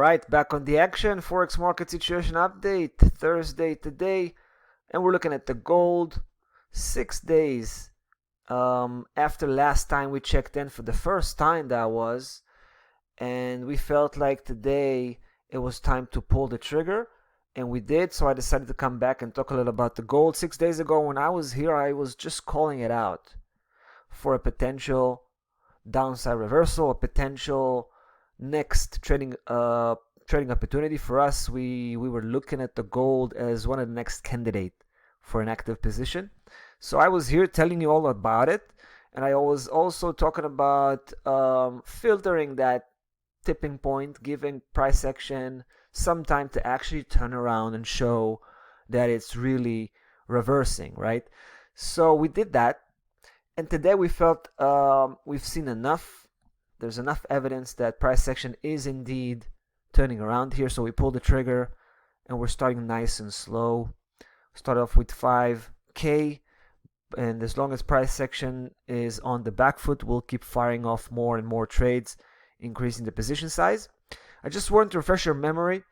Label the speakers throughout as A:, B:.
A: Alright, back on the action. Forex market situation update, Thursday today. And we're looking at the gold 6 days after last time we checked in, for the first time that was. And we felt like today it was time to pull the trigger. And we did, so I decided to come back and talk a little about the gold. 6 days ago when I was here, I was just calling it out for a potential downside reversal, a potential next trading opportunity for us. We were looking at the gold as one of the next candidate for an active position. So I was here telling you all about it, and I was also talking about filtering that tipping point, giving price action some time to actually turn around and show that it's really reversing, right? So we did that, and today we felt we've seen enough. There's enough evidence that price action is indeed turning around here. So we pulled the trigger and we're starting nice and slow. Start off with 5K, and as long as price action is on the back foot, we'll keep firing off more and more trades, increasing the position size. I just wanted to refresh your memory.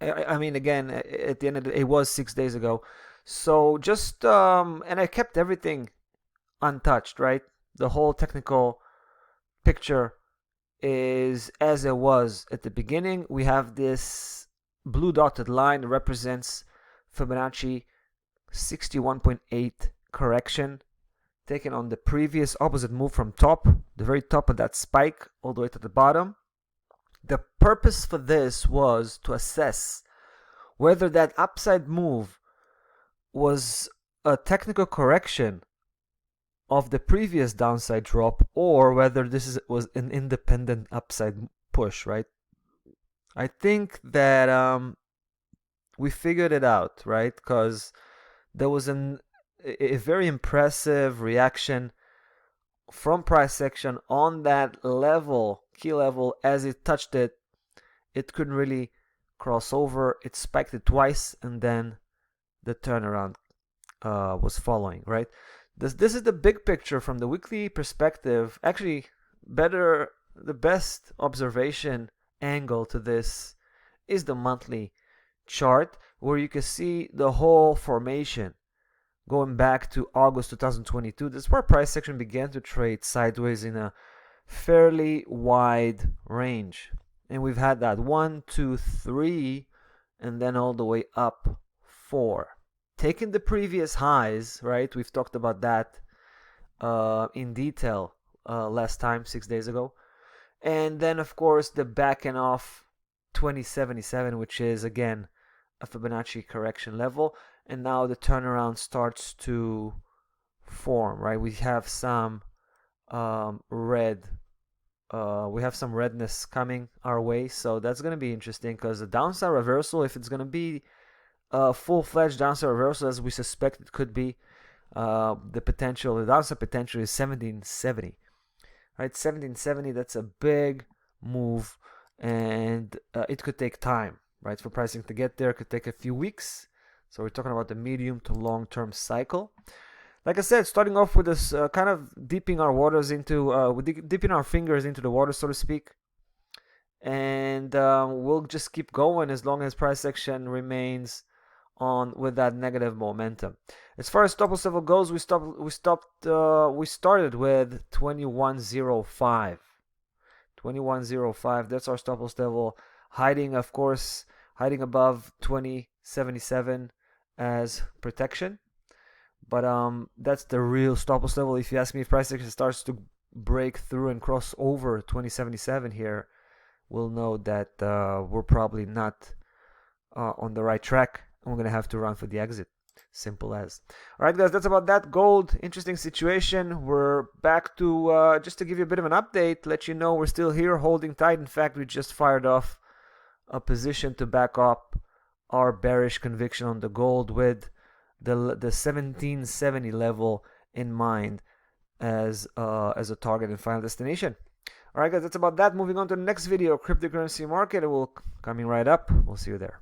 A: I mean, again, at the end of the day, it was 6 days ago. So just, and I kept everything untouched, right? The whole technical picture is as it was at the beginning. We have this blue dotted line that represents Fibonacci 61.8 correction taken on the previous opposite move from top, the very top of that spike, all the way to the bottom. The purpose for this was to assess whether that upside move was a technical correction of the previous downside drop, or whether this was an independent upside push, right? I think that we figured it out, right? Because there was a very impressive reaction from price action on that level, key level. As it touched it, it couldn't really cross over. It spiked it twice, and then the turnaround was following, right? This is the big picture from the weekly perspective. Actually, the best observation angle to this is the monthly chart, where you can see the whole formation going back to August 2022. This is where price action began to trade sideways in a fairly wide range. And we've had that 1, 2, 3, and then all the way up 4. Taking the previous highs, right? We've talked about that in detail last time, 6 days ago. And then, of course, the backing off 2077, which is, again, a Fibonacci correction level. And now the turnaround starts to form, right? We have some red. We have some redness coming our way. So that's going to be interesting, because the downside reversal, if it's going to be full-fledged downside reversal, as we suspect it could be, the downside potential is 1770, right? 1770, that's a big move, and it could take time, right, for pricing to get there. It could take a few weeks. So we're talking about the medium to long-term cycle. Like I said, starting off with this kind of dipping our fingers into the water, so to speak. And we'll just keep going as long as price action remains on with that negative momentum. As far as stop loss level goes, we started with 2105. 2105, that's our stop loss level, hiding above 2077 as protection. But that's the real stop loss level. If you ask me, if price action starts to break through and cross over 2077 here, we'll know that we're probably not on the right track, and we're going to have to run for the exit. Simple as. All right, guys, that's about that. Gold, interesting situation. We're back to, just to give you a bit of an update, let you know we're still here holding tight. In fact, we just fired off a position to back up our bearish conviction on the gold, with the 1770 level in mind as a target and final destination. All right, guys, that's about that. Moving on to the next video, cryptocurrency market. It will coming right up. We'll see you there.